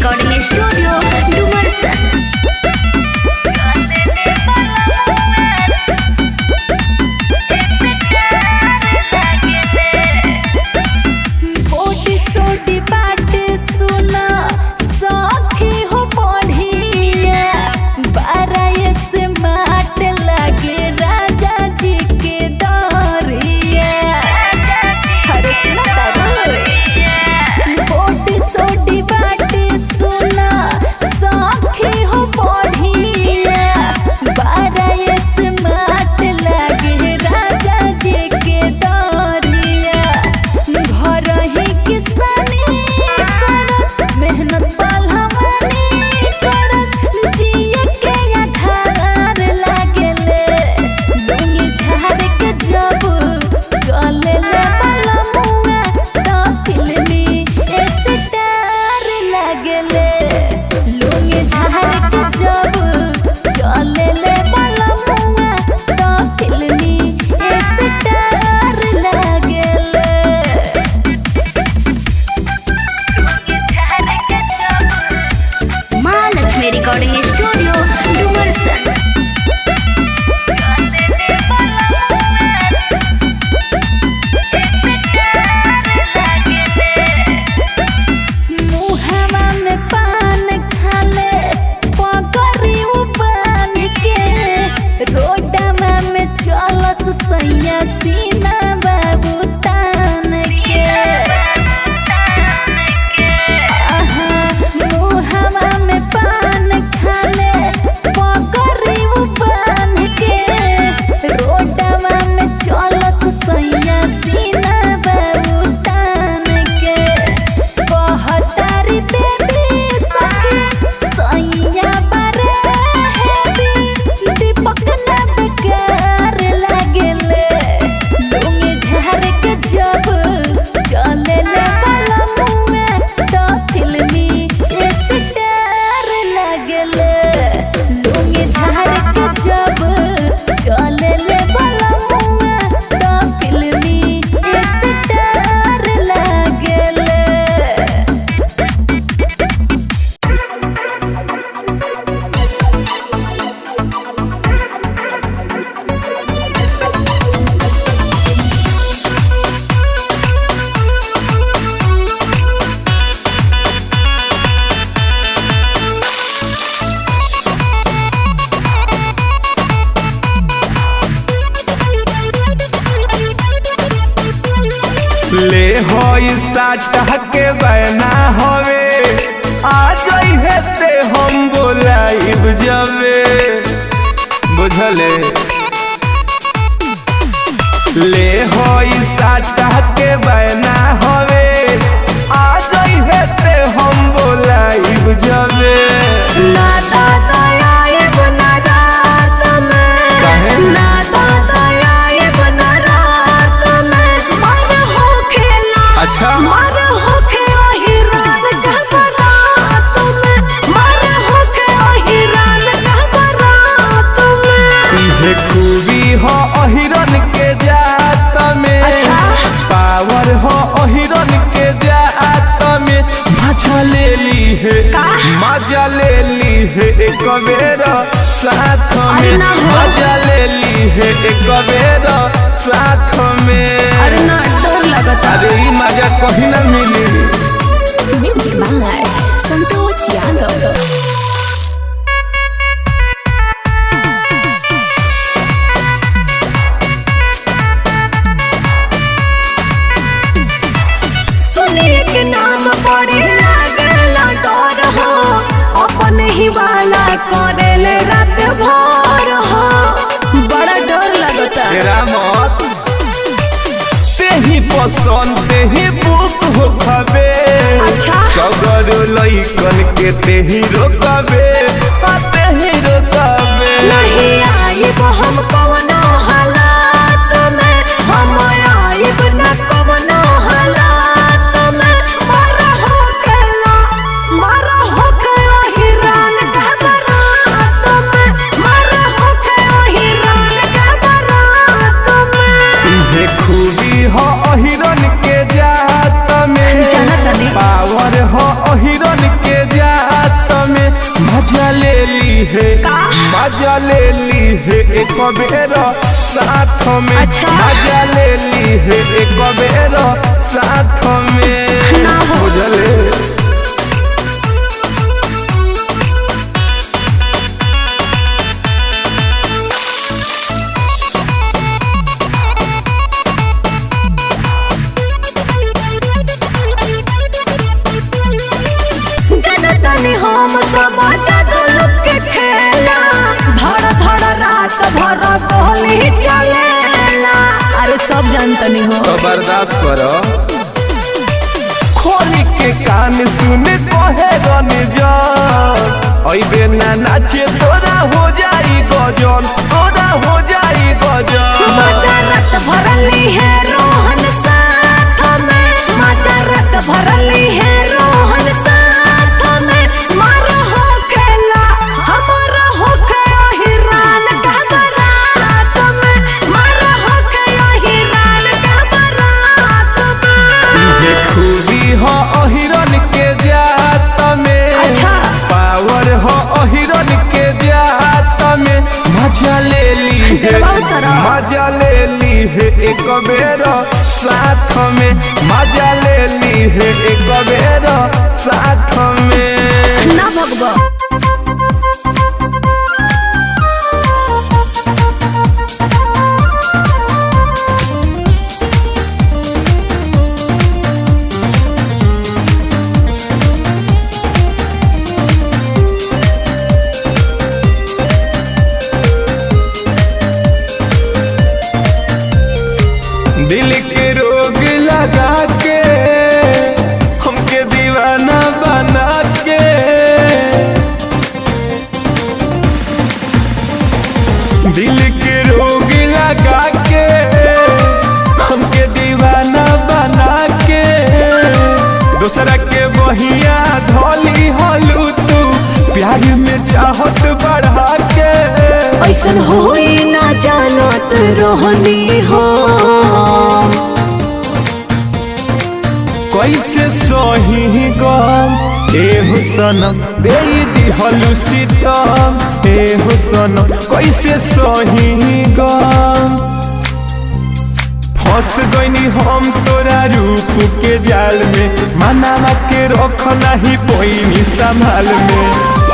Recording studio Dumarsan. Recording studio Dumarsan. मुहवा में पान खाले पकड़ी बान के रोडवा में चलस सैया सीना बाबू तान के। मुहवा में पान खाले पकड़ी बान के रोडवा में चलस सैया सीना बाबू तान के। कहतारी बेबी सखी सैया बारे हेबी दीपक ना बेकार लागेले। लुंगी झाड़ के जब चलेले वाला मुँह तो फिल्मी स्टार लागेले। लुंगी झाड़ के जब चलेले वाला मुँह तो फिल्मी स्टार लागेले। ले होई साटा के बना होवे आ जाइए ते हम बोलाइब जबे बुझले। ले होई साटा के बना होवे आ जाइए ते हम बोलाइब जबे। ना दादा आए बना रात में, ना दादा आए बना रात में। मर हो खेला, अच्छा मर हो के हिरान घबरात में, मर हो के हिरान घबरात में। इहे खूबी हो अहिरन के जात में। अच्छा पावर हो अहिरन के जात में। मजा ले ली है, मजा ले ली है एक बेर साथ अरे में। ना हो। मजा ले ली है एक बेर साथ में। अरे ना डर लगता। अरे ई मजा कहीं ना मिली। Music by Santosh Yadav. सुनिए के नाम बड़े लागला डर हो, अपन ही वाला करेले रात भर हो। बड़ा डर लगता। तेरा मौत तेही पसंद तेही बुक हो खबे। अच्छा सगर लइकन के तेही रोकबे तेही रोकबे। नहीं आइब हम कवनो हालात में, हम आइब न कवनो हालात में। मर हो खेला, मर हो के हिरान घबरात में, मर हो के हिरान घबरात में। इहे खूबी हो अहिरन के जात में। जानत नहीं। पावर हो अहिरन के जात ली है मजा ले ली है एक बेर साथ में। अच्छा। मजा ले ली है एक बेर साथ में ना हो। बुझले जनतनी हम सब जादू लुक के खेला धड़ धड़ रात भर कोहली चलेला। अरे सब जानतनी हो तो बर्दाश्त करो खोली के कान सुने कहे रन जा अइबे ना नाचे तोरा हो जाई गजल तोरा हो जाई गजल। मजा रत भरली है रोहन साथ में मजा रत भरली है रोहन साथ में मारो हो खेला हमारा हो खेला हिरान का बारात में मारो हो खेला हिरान का बारात में। ये खूबी हो अहिरन के जात में। अच्छा। पावर हो अहिरन के जात में मजा ले ली है मजा ले ली है एक बेर साथ में। मजा ले ली है एक बेर साथ में ना भगवा दिल के रोग लगा के हमके दीवाना बना के दिल के रोग लगा के हमके दीवाना बना के दूसरा के बहिया धोली हलू तू प्यार में चाहत बढ़ा के। ऐसन होई ना जानत रहनी हो कैसे सही गम ए हुसनम दे दिहलु सीतम ए हुसनम कैसे सही गम फंस गईनी हम तोरा रूप के जाल में मनावा के रख नहीं पैनी संभाल में।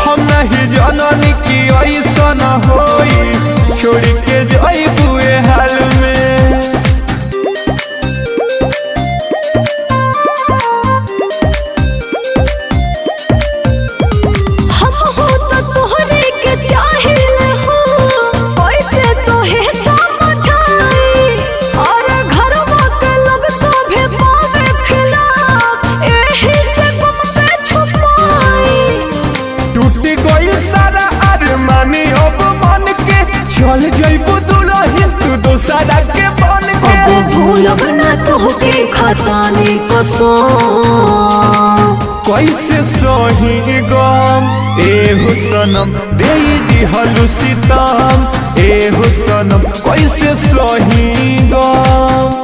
हम नहीं जननी की ऐसन होई छोड़ के जइबुए हाल में। हम हो तो तोहरे के चाहिए हो कैसे तोहे समझाई और घरवा के लोग सोभे पावे खिलाफ एही से गुम पे छुपाई। टूट गई सारा अरमानी अब मन के चल जइबू दुल्हन तू दोसरा के बन के। अब भूलब ना तोहके खतानी कसम कैसे सही गम ए हुसनम दे दिहलु सीतम ए हुसनम कैसे सही गम।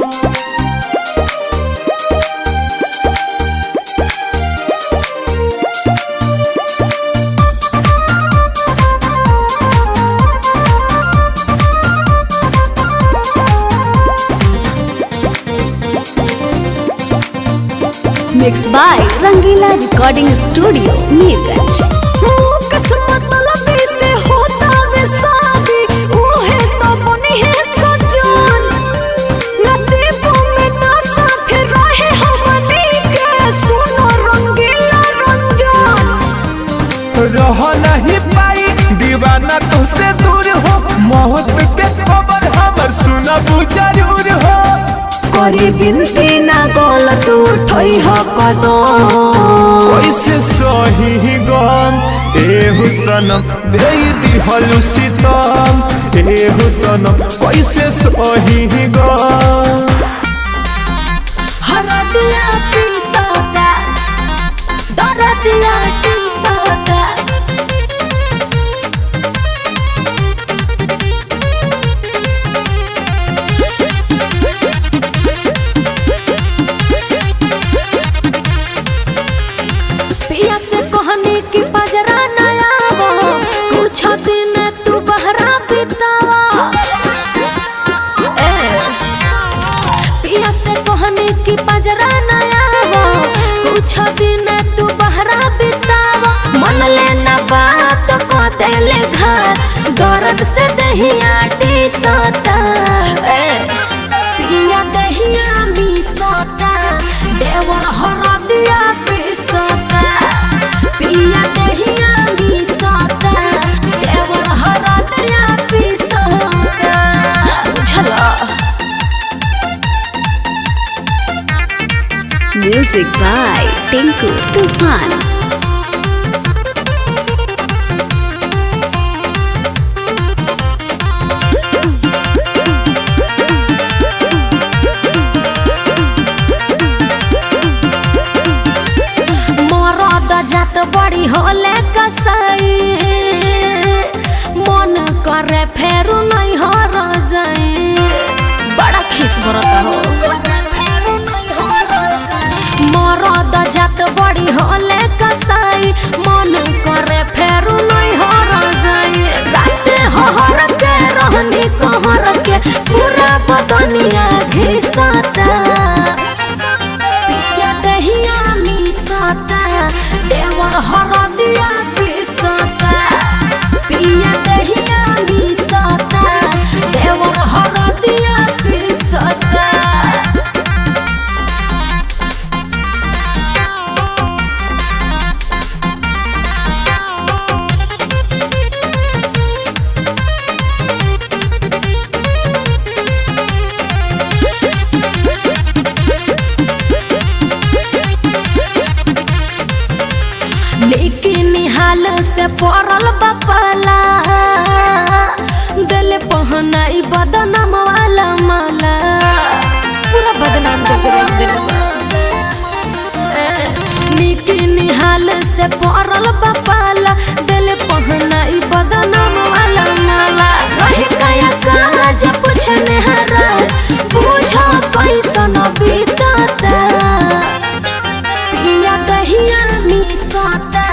Mix by Rangila recording studio Mirganj. किस्मत लबी से होता वे शादी ओहे तो बनी है सजन नसीबों में ना साथ रहे हमनी के सुनो रंगीला रंजन। रह नहीं पाई दीवाना तुझसे दूर हो मौत के खबर हमर सुनबू जरूर हो। करी बिनती ना गलत उठई ह कदम कैसे सही गम ए हुसनम दे दिहलु सीतम ए हुसनम कैसे सही गम। हरदिया की सदा दरदिया की सदा पिया से कहनी की पजरा नया वो दर्द से दहिया टीसता पिया दहिया मिसता देवर हरदिया पिसता पिया दहिया मिसता देवर हरदिया पिसता बुझला। म्यूजिक बाय टिंकू तूफान। जात बड़ी होले कसाई मन करे फेरू नहीं हो जाई बड़ा खिस बरता हो मरद जात बड़ी होले कसाई मन करे फेरू नहीं हो जाई राते हर के रहनी कहर के पूरा बदनिया घिसता पिया दहिया मिसता देवर हरदिया पिसता पिया दहिया मिसता देवर हरदिया पिसता। लेकिन हाल से पड़ल बपाला दिल पहनाई बदनाम वाला माला पूरा बदनाम लेकिन हाल से पड़ल बपाला दिल पहनाई बदनाम वाला माला रही काया काज पूछने हरा पूछो कैसन बीतता पिया दहिया मिसता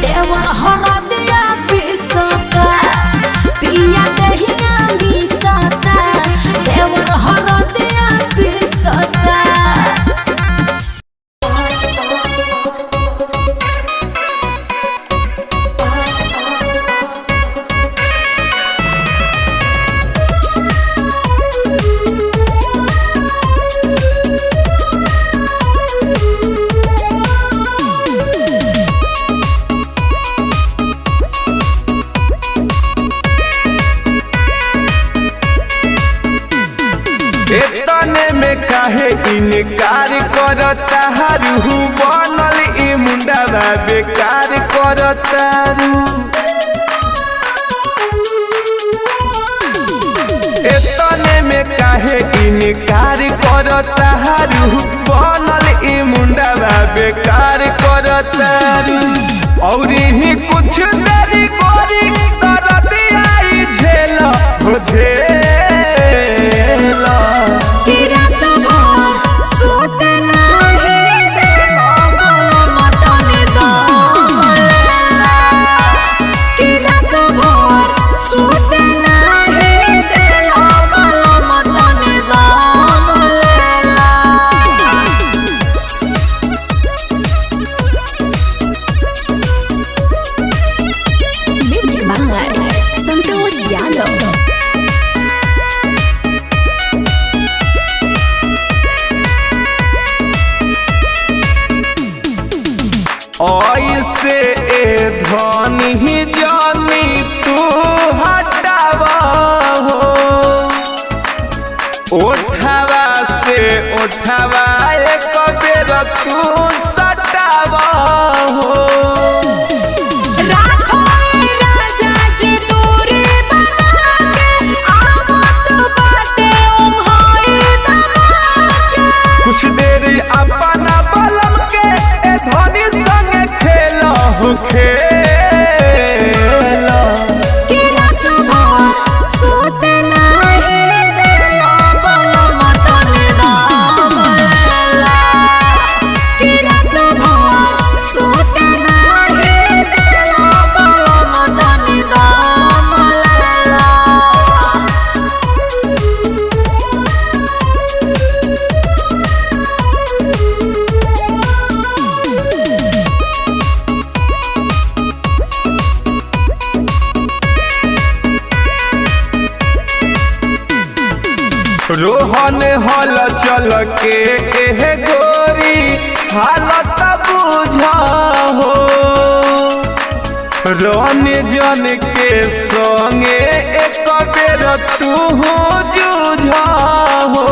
देवर हरदिया पिसता पिया दहिया मिसता देवर हरदिया पिसता। एतने में काहे इनकार करता रू बनल ई मुंडा बेकार करता रू एतने में काहे इनकार करता रू बनल ई मुंडा बेकार करता रू और ही कुछ देरी गोरी तरदिया ई झेल हो झेल ऐसे ए धनी जानी तू हटावा हो उठावा से उठावा एक बेर तू सटावा हो कुछ देर अपना बलम के ए धनी संगे हल चल के एह गोरी हालत बुझा हो रन जन के संगे एक बेर तू जूझा हो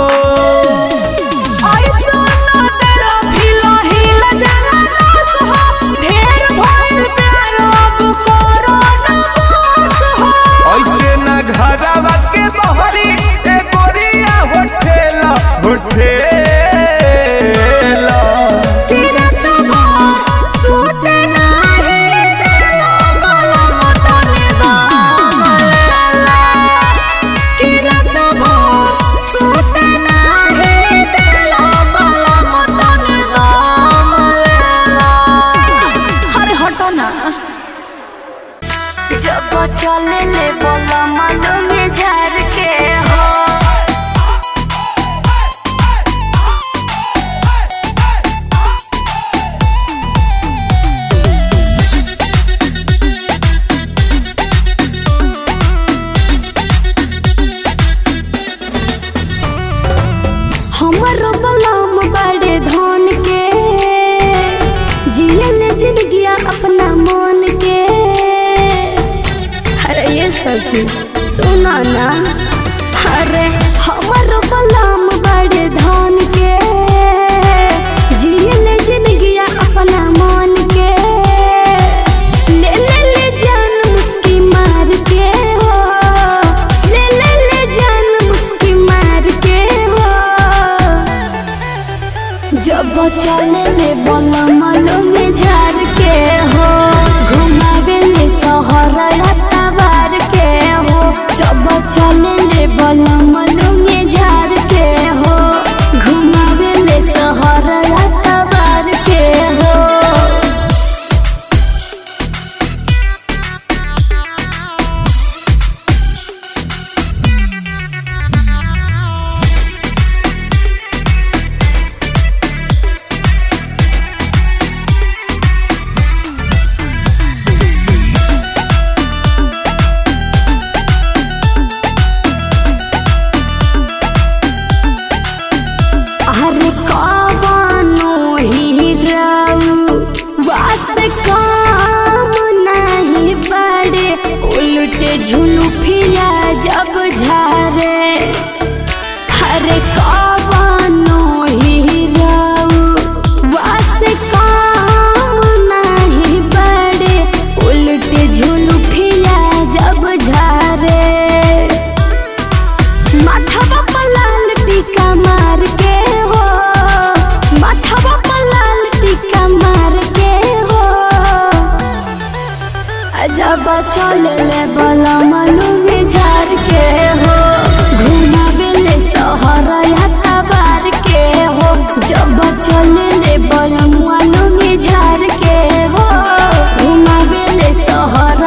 ऐसे न घरवा के बहरी ए गोरिया होठेला होठेला चले ले बोला मनो में झर के हो हमारो बलम बड़े धन के जियल जिंदगिया अपना मन के ये सखी सुना ना अरे हमर बलम बड़े धन के जियल जिंदगिया अपना मन के ले ले ले जान मुस्की मार के हो ले ले ले जान मुस्की मार के हो जब चले ले बलम में झार के हो घुमावे ले शहर चले ले बलम में झार के हो घुमावे ले शहर तबार के हो झुलुफिया जब झारे हरे कवनो हीराऊ वास काम नहीं बड़े उल्टे झुलुफिया जब झारे माथवा पर लाल टीका मार के हो माथवा पर लाल टीका मार के हो जब चले ले बलम में झार के हो घुमावे ले शहर तबार के हो जब चले ले बलम में झार के हो घुमावे ले शहर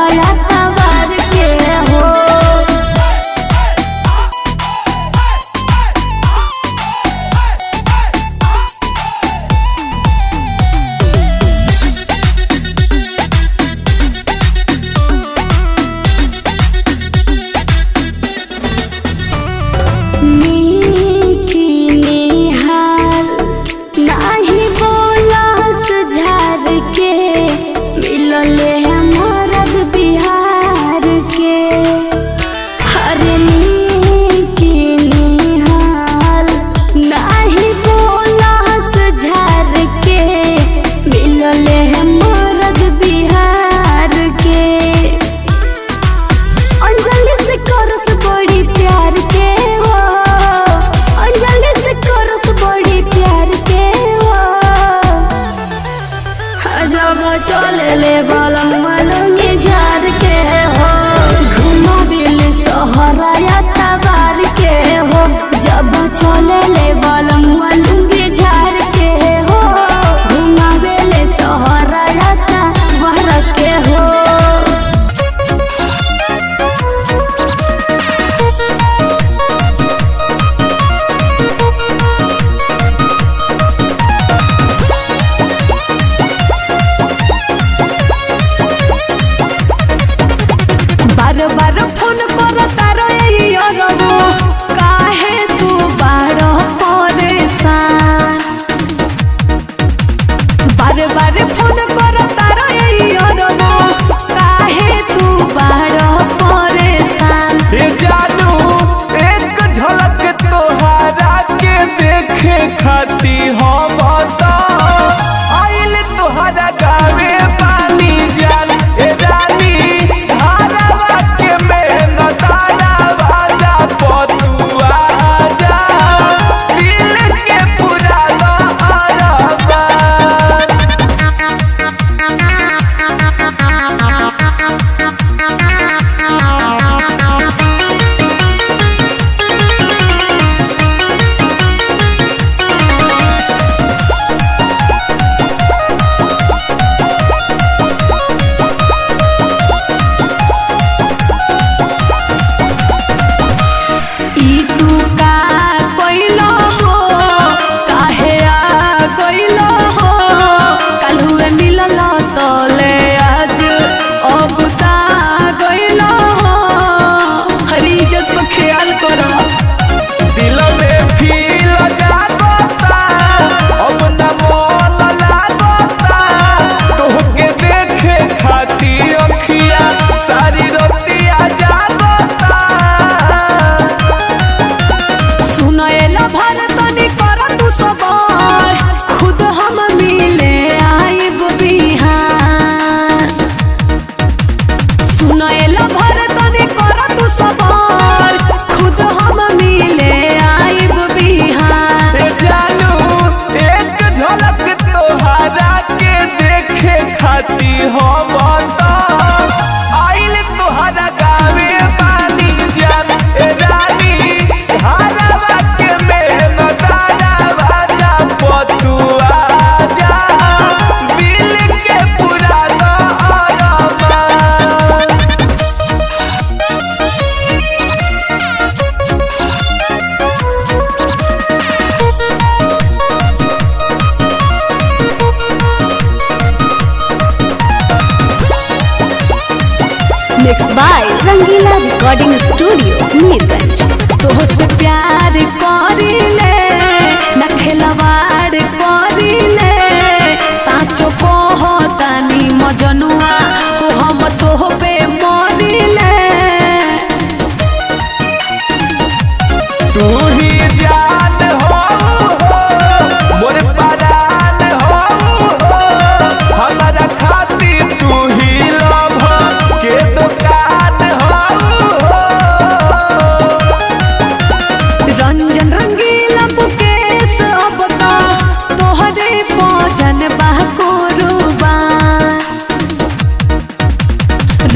तबार के हो चले ले बलम में झार के हो घुमावे ले शहर तबार के हो जब चले ले बलम में झार के हो घुमावे ले शहर तबार के हो mix by Rangila recording studio Mirganj. तोहसे प्यार करीले न खेलवाड़ करीले साचो कहतानी मजनुआ हो हम तोह पे मरीले। तू ही जान हो मोर परान हो हमारा खातिर तू ही लव के दुकान हो। रंजन रंगीला मुकेश अब तो तोहरे भजन बहकुरुबा।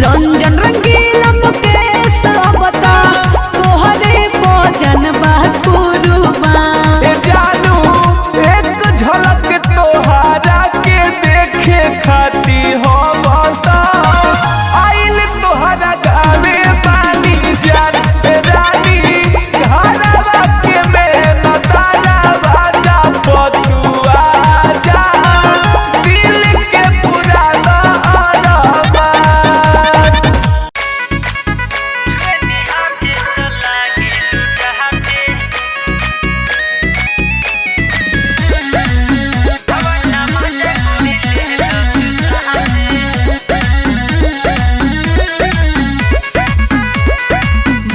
रंजन रंगीला मुकेश अब तो तोहरे भजन बहकुरुबा। ए जानू एक झलक तोहरा के देखे खाती हो बता आइल तोहरा गावे पानी जान रानी घरवा के में नतारा बाजा पतुआ जा दिल के पुराना अरबा।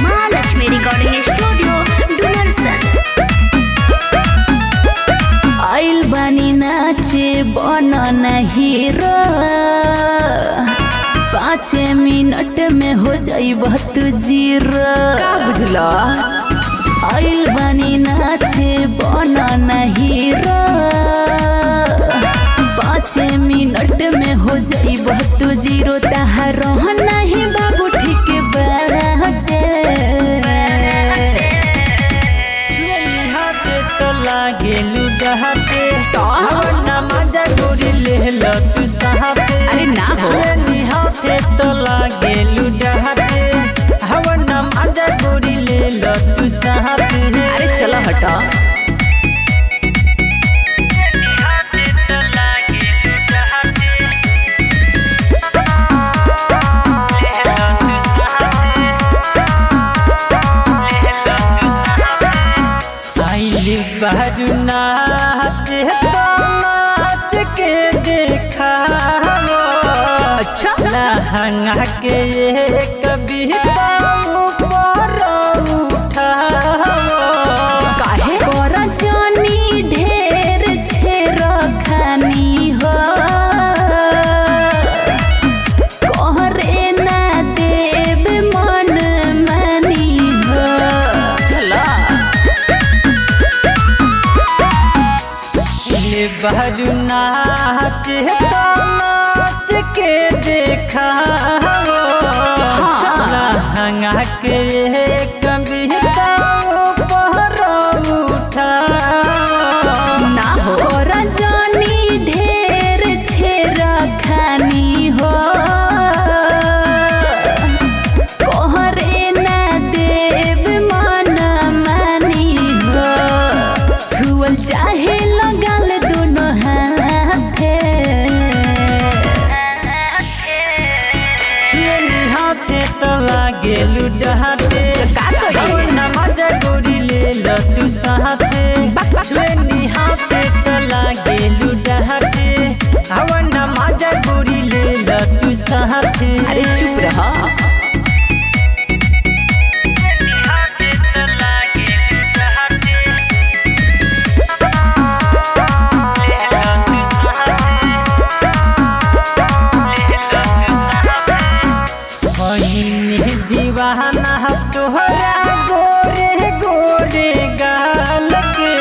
Mahalakshmi recording studio Dumarsan. आइल बनी नाचे बनन हीरो 5 मिनट में हो जाइब तू जीरो। का बुझला आइल बनी नाचे बनन हीरो 5 मिनट में हो जाइब तू जीरो। तहार नहीं बाबू ठीक बाटे हाथे तो लागे लुडहाते ना मजा गोरी ले लो तू साहबे। अरे ना हो। हाथे तो लागे लुडहाते हवा ना मजा गोरी ले लो तू साहबे। अरे चलो हटो। हाथे तो लागे लुडहाते ले लो तू साहबे ले लो तू साहबे। आइली बहरू नाच तो नाच के देखावो। अच्छा लहंगा के ये कविता ऊपर उठावो। काहे कर जानी ढेर छेर खानी हो कहरे ना देव मन मानी हो। चला ले बहरू नाच तो नाच के देखावो। लहंगा के ये कविता ऊपर उठावो। ना हो। कर जानी ढेर छेर खानी हो कहरे ना देव मन मानी हो। छुअल चाहे लगल दोनों हाथे छुएली हाथे तो लागे लुडहाते का करी? ना मजा गोरी ले लो तू साथे। छुएली हाथे तो लागे लुडहाते हवा ना मजा गोरी ले लो तू साथे। अरे चुप रहो। हाथे तो लागे लुडहाते ले लो तू साथे। होइनी दीवाना तोहरा गोरे गोरे गाल के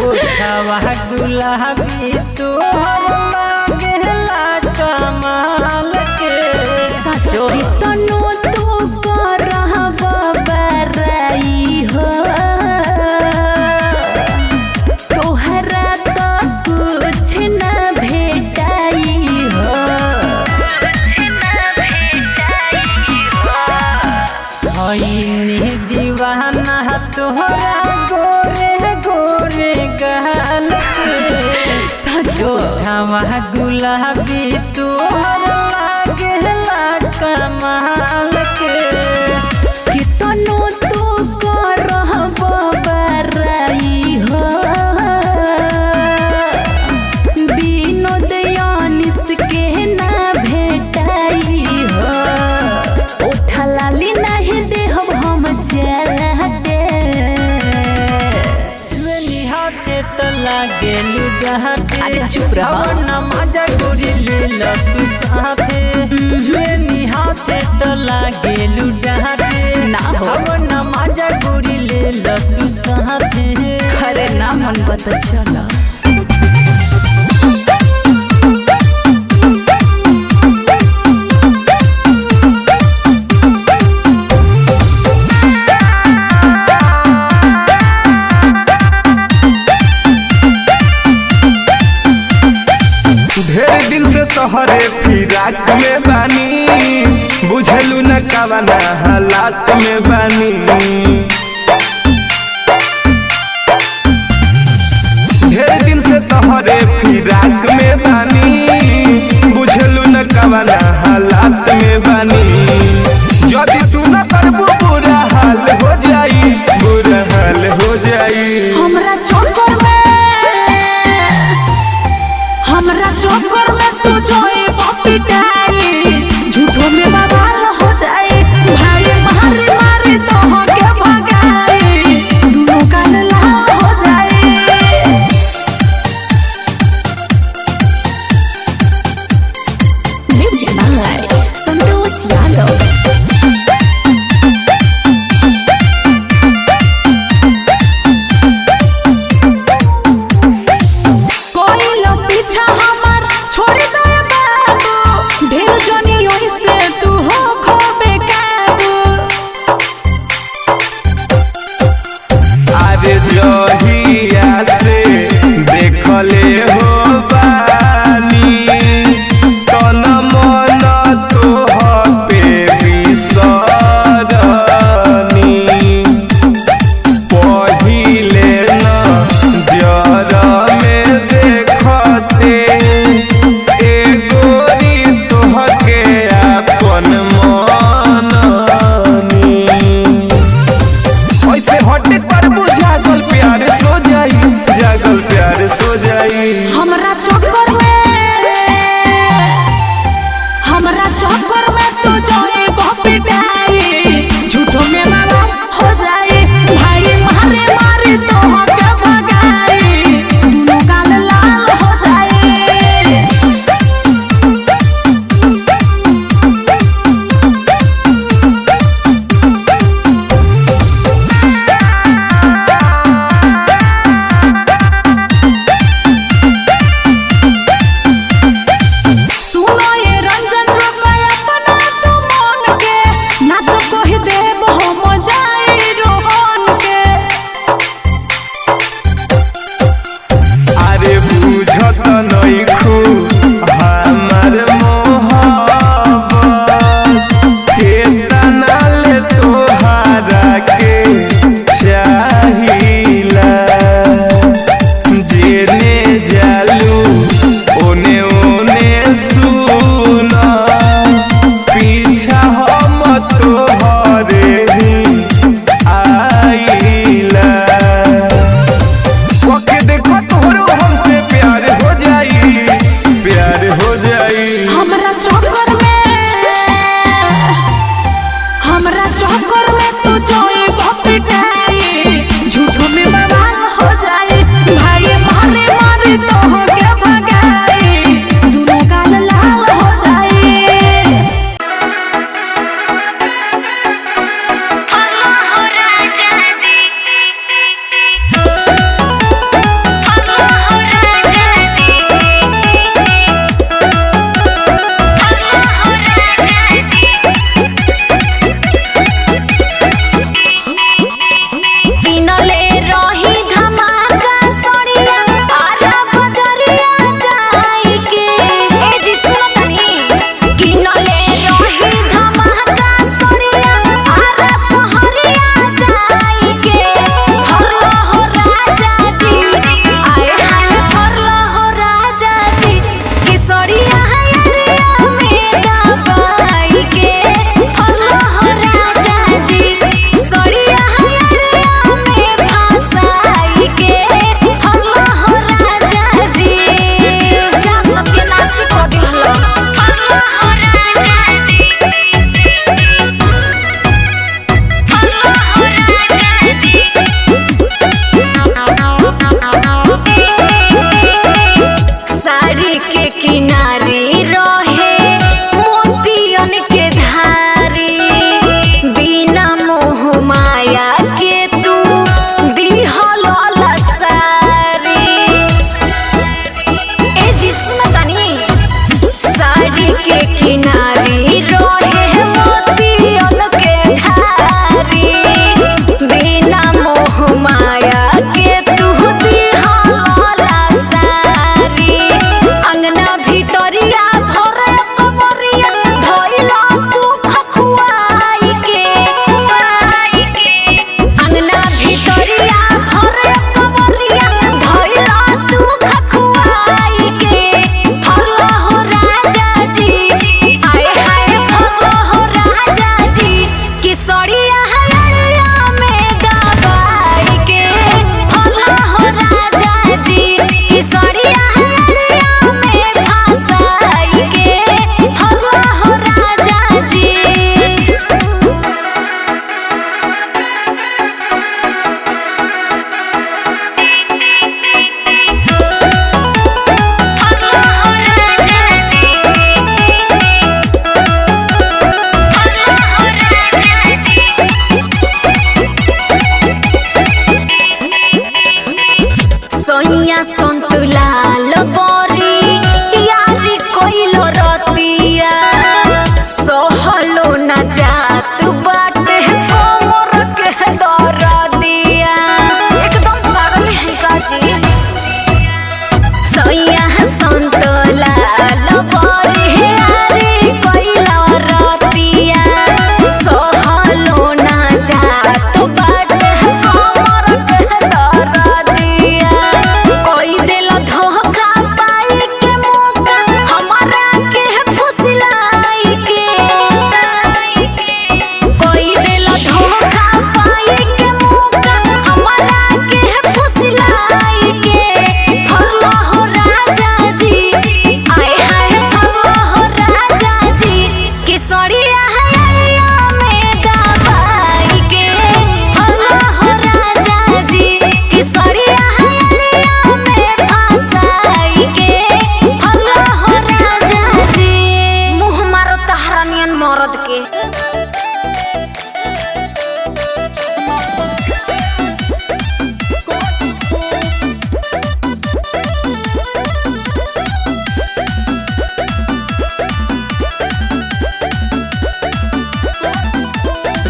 ओठवा गुलाबी तोहर लागेला कमाल के। सचो तनु तू करह बबराई हो तोहरा तो कुछ न भेटाई हो। होइनी दीवाना तोहरा गोरे गोरे गाल के सचो ओठवा गुलाबी तोहर लागेला कमाल के कितनो तू करब बराई हो विनोद यानिस के ना भेटाई हो उठलाली नहीं देहब हम चाहते जुएनी हाथे तो लागे लुडाटे अरे चुप रहो। ना मजा गोरी ले लो तू साथे जुएनी हाथे तो लागे लुडाटे ना हो। ना मजा गोरी ले लो तू साथे अरे ना मन बता चला ढेर दिन से तोहरे फिराक में बानी बुझलू न कवना हालात में बानी ढेर दिन से तोहरे फिराक में बानी बुझलू न कवना हालात में बानी यदि तू न करबू बुरा हाल हो जाई बुरा हाल हो जाई हमरा चक्कर में तू जोए पिटाई झूठों में बवाल हो जाए भाई मारे मारे तो के भगाई दोनों कान लाल हो जाए म्यूजिक बाय संतोष यादव साड़ी के किनारे रहे मोतियन के धारी, बिना मोह माया के तू दिहल सारी। ए जी सुन तनी, साड़ी के किनारे रहे मोतियन के धारी, बिना मोह माया के तू दिहल सारी। अंगना भितरिया भरे कमरिया धइला तू खखुआई के, अंगना भितरिया भरे कमरिया धइला तू खखुआई के। फरला हो राजा जी, आए हाय फरला हो राजा जी, किसरिया हरिया में दबाई के। फरला हो राजा जी, किसरिया हरिया में फसाई के। फरला हो राजा जी। सोनिया संतुलाल बरी यारी कोइलो रतिया, सहलो न जात बाटे कोमर के दरदिया। एकदम पागल है काजी। सोनिया संतुलाल बरी यारी कोइलो रतिया, सहलो न जात बाटे कोमर के दरदिया। कोई दिल धोखा पाई के मौका हमारा के फुसलाई के, कोई दिल धोखा पाई के मौका हमारा के फुसलाई के। फरला हो राजा जी, आए हाय फरला हो राजा जी, किसरिया हरिया में दबाई के। फरला हो राजा जी, किसरिया हरिया में फसाई के। फरला हो राजा जी, मुँह मारो तहरानियन मरद के।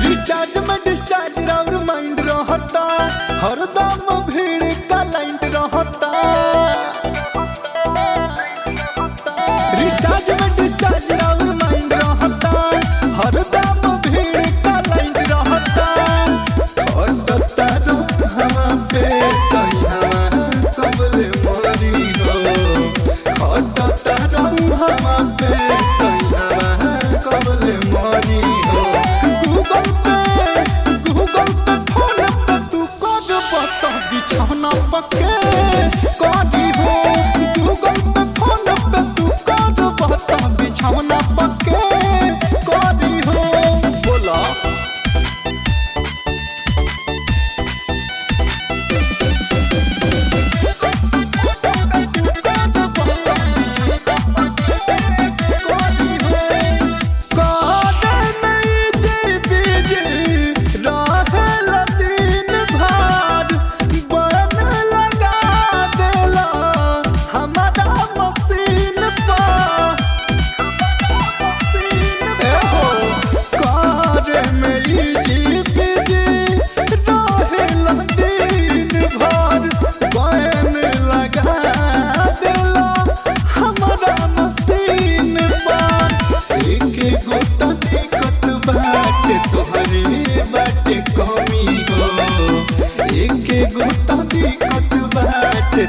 रिचार्ज में डिस्चार्ज और माइंड रहता, हरदम भीड़ का लाइन रहता। रिचार्ज में डिस्चार्ज और माइंड रहता, हरदम भीड़ का लाइन रहता। खटता रुहवा पे कहिया कबले मरी हो, खटता रुहवा पे कहिया कबले मरी हो। गूगल पे फोन पे तू कर बता बिछौना पके करी हो। गूगल पे फोन पे तू कर बता बिछौना पके करी हो। बोला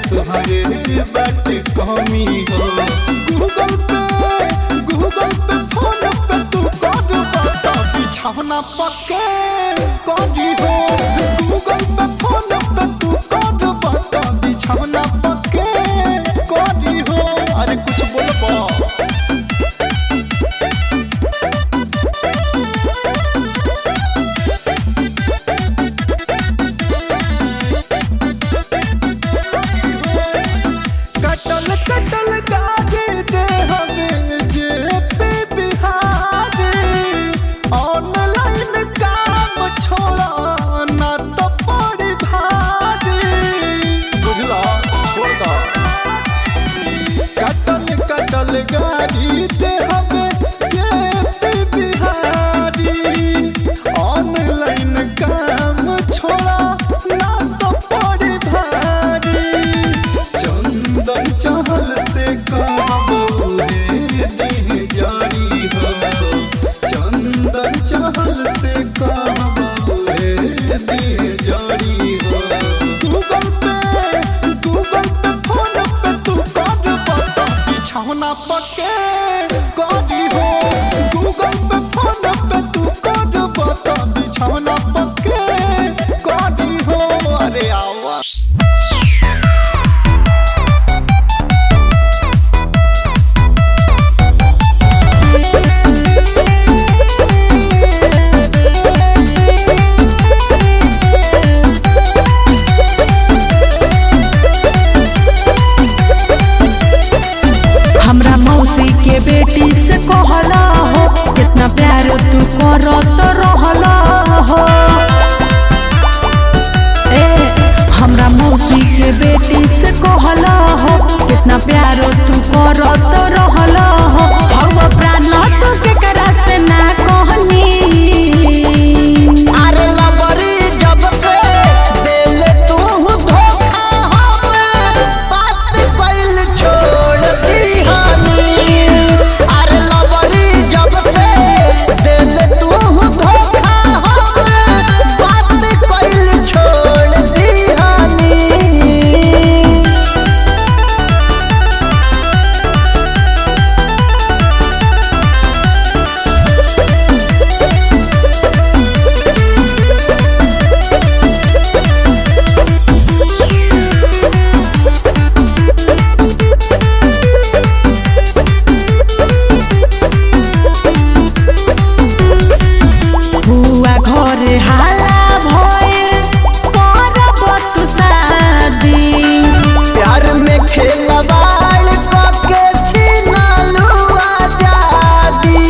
तुहरे बाटे कमी हो। गूगल पे फोन पे तू कर बता बिछौना पके करी हो। गूगल पे फोन पे तू कर बता बिछौना पके करी हो। अरे कुछ बोलबो कटल कटल गा गाड़ी दे हमें जेपी बिहारी ऑनलाइन काम छोड़ा ना तो पड़ी भारी चंदन चहल से कहबो रे दी जारी हो चंदन चहल से कहबो रे दी जारी हो गूगल पे फोन पे तू कर बता बिछौना पके गाड़ी हो गूगल पे फोन पे तू कर बता बिछौना पके गाड़ी हो अरे आवा हमरा मौसी के बेटी से कहला हो कितना प्यार तू करत रहला हो ए हमरा मौसी के बेटी से कहला हो कितना प्यार तू करत रहला हो हवा प्राण तू केकरा से ना कहनी अरे लबरी जब से दिल तू धोखा हमें बात कइल छोड़ दीहानी अरे लबरी जब से दिल तू धोखा हमें बात कइल छोड़ दीहानी हुआ घरे हाला भइल करब तू शादी प्यार में खेलवाड़ के छीनलू आजादी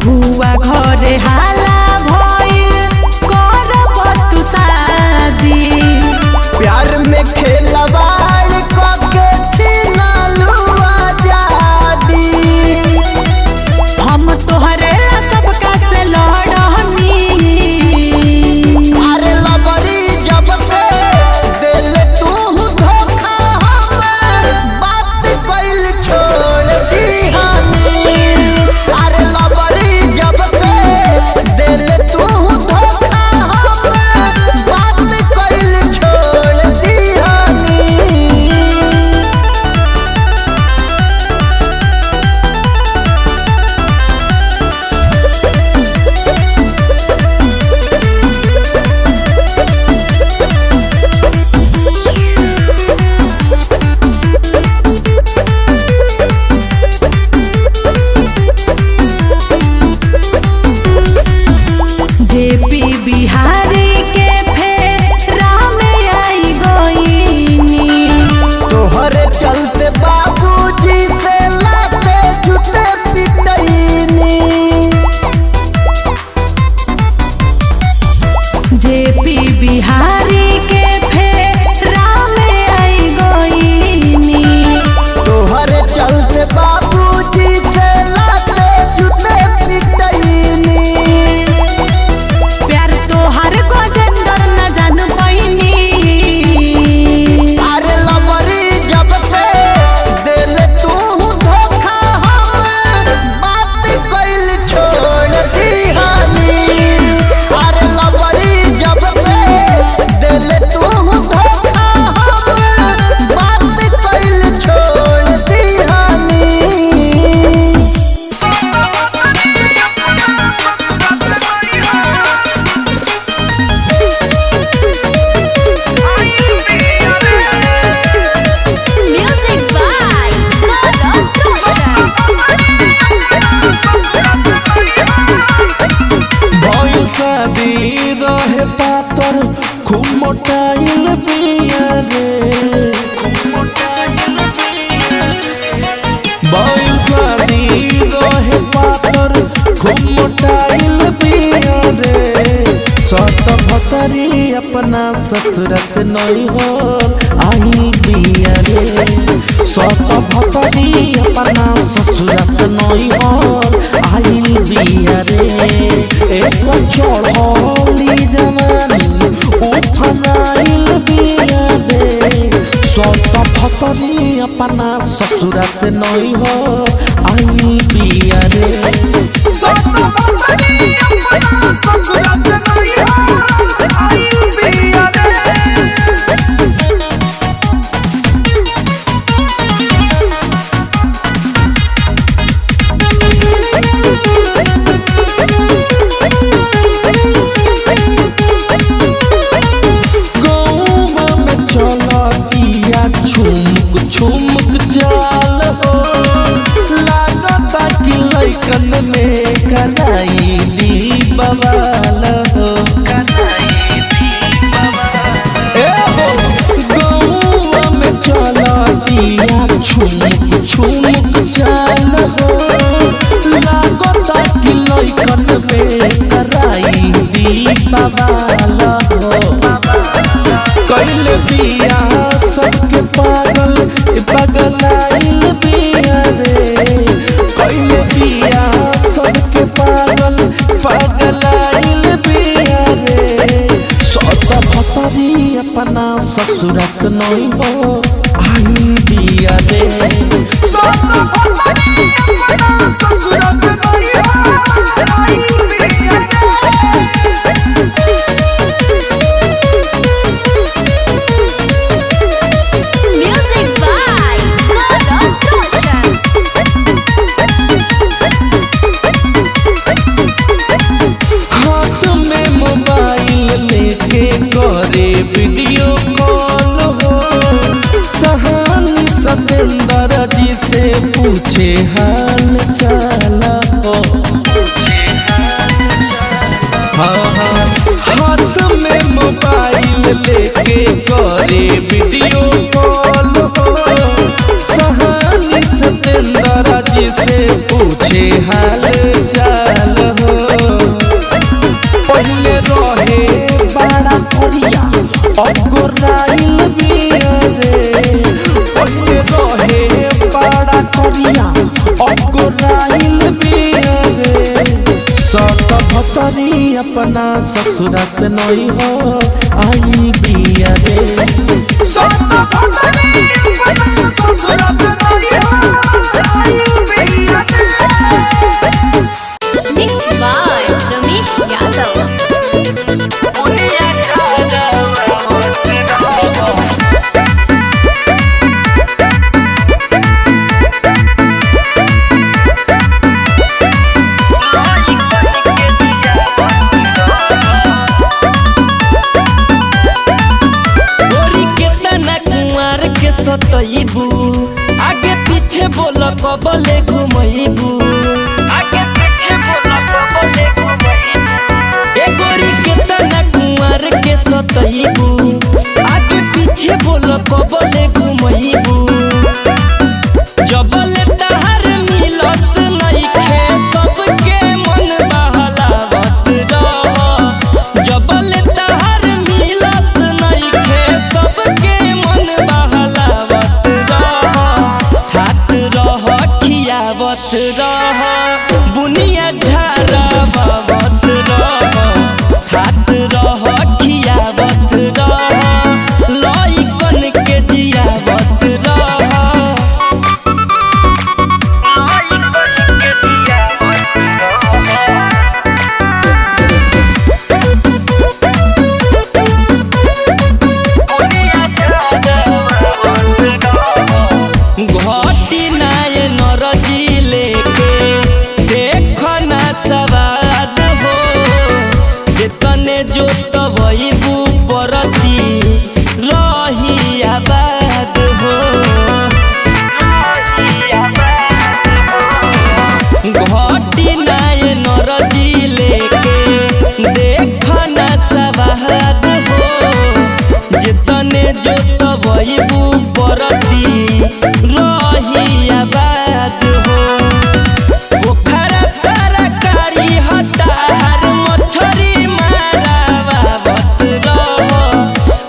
हुआ घरे हाला भइल करब तू शादी प्यार में खेलवाड़ के छीनलू आजादी हम तोहरे ला सबका से लड़नी अरे लबरी जब से दिल तू धोखा हमें बात कइल छोड़ दीहानी अरे लबरी जब से दिल तू धोखा हमें बात कइल छोड़ दीहानी जेपी बिहारी के फेरा में आई गईनी तोहरे चलते बाबूजी से लाते जूते पिटैनी जेपी बिहारी के फेरा में आई गईनी तोहरे चलते बाबूजी से लाते जूते पिटैनी प्यार तोहर गजेंद्र न जान पैनी अरे लबरी जब से दिल तू धोखा हमें बात कइल छोड़ दीहानी अरे लबरी जब से दिल तू धोखा हमें बात कइल छोड़ दीहानी Music by Madam भइल शादी रहे पातर खूब मोटाइल बिया रे भइल शादी रहे पातर खूब मोटाइल बिया रे सत भतरी अपना ससुर से नहीं हो आई बिया ससुरा से नई हर आइल बिया रे एक चढ़ली जवानी उफनाइल बिया रे सत फतरी अपना ससुरा से नई हर आइल बिया रे सत फतरी अपना ससुरा से नई हर आइल बिया रे छुमुक जाल हो लागता कि लइकन में कनाई दी बवाल हो गौवा में चला दिया छुमुक जाल हो लागता कि लइकन में कराई दी बवाल हो कैले बिया सबके पागल पगलाइल बिया रे कैले बिया सबके पागल पगलाइल बिया रे सत फतरी अपना ससुरा से नई हो आई बिया रे सत फतरी अपना ससुरा से नई हर आइल बिया रे करे वीडियो कॉल हो सहानी सतेंद्र जी से पूछे हाल चाल हो हाथ में मोबाइल लेके करे वीडियो कॉल हो सहानी सतेंद्र जी से पूछे हाल चाल हो पहले रहे बड़ा कोरिया अब गोराइल बिया रे पहले रहे बड़ा कोरिया अब गोराइल बिया रे सत भतरी अपना ससुरा से नई हो आई बिया रे सत फतरी अपना ससुरा से नई हर आइल बिया रे मिक्स बाय रमेश यादव सतइबू आगे पीछे बोल कबले घुमइबू आगे पीछे बोल कबले घुमइबू ए गोरी के तना कुंवर के सतइबू आगे पीछे बोल कबले घुमइबू जबले तहर मिलत नइखे सबके मन बहलावत रह जबले तहर मिलत नइखे सबके मन बहलावत रह बुनिया झारा बाबत रह खात रह खियावत रह लइकन के जियावत रह लइकन के जियावत घटी नाय नरजी लेके देखना सवाद हो जितने जो तबईबू परती रही आबाद हो घटी नाय नरजी लेके देखना सवाद हो जितने जो तबईबू परती रही आबाद हो पोखरा सरकारी हतार मछरी मारावत रह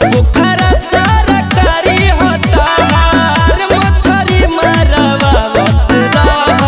पोखरा सरकारी हतार मछरी मारावत रह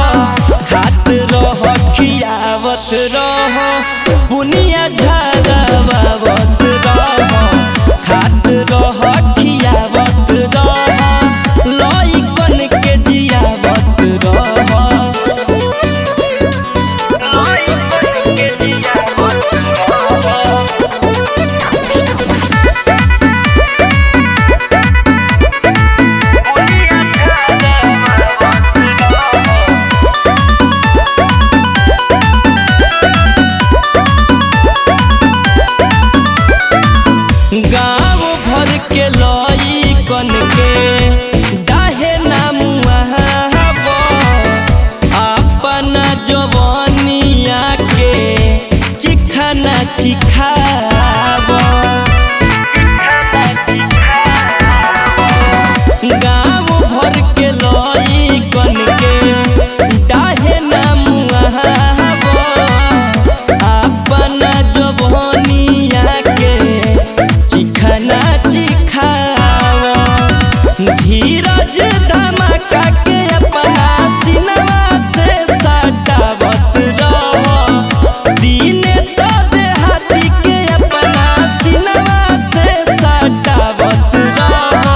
धीरज धमाका के अपना सिनेमा से सटावत रह दिन सदे हाथी के अपना सिनेमा से सटावत रह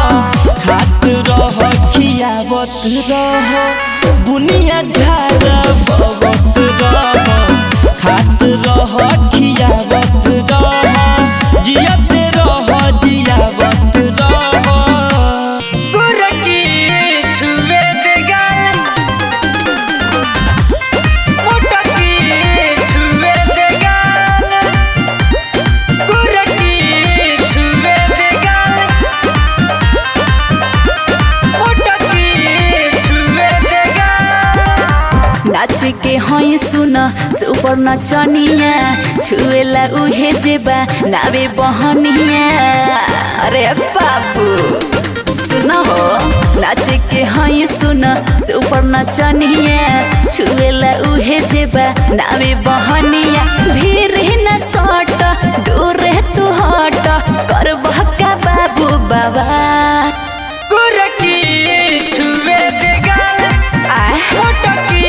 खात रह खियावत रह बुनिया झाड़ा बवत रह खात रह खियावत रह जियत रह जियावत रह गुरकी छुवे दे गाल मोटकी छुवे दे गाल गुरकी छुवे दे गाल मोटकी छुवे दे गाल नाच के हई सुन सुपर नचनिया छुएला उहे जेबा नावे बहनिया अरे बाबू सुन हो नाच के हई सुन सुपर नचनिया छुएला उहे जेबा नावे बहनिया भीड़ न सट दूर तू हट करबह का बाबू बाबा गुरकी छुवे दे गाल मोटकी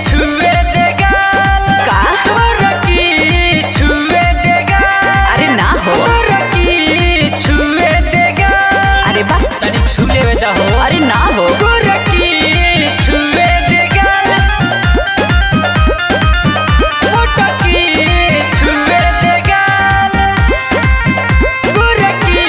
छुवे दे गाल का? स्वरकी छुवे दे गाल अरे ना हो गुरकी छुवे दे गाल अरे बा तनी छुले वेदा हो अरे ना हो गुरकी छुवे दे गाल मोटकी छुवे दे गाल गुरकी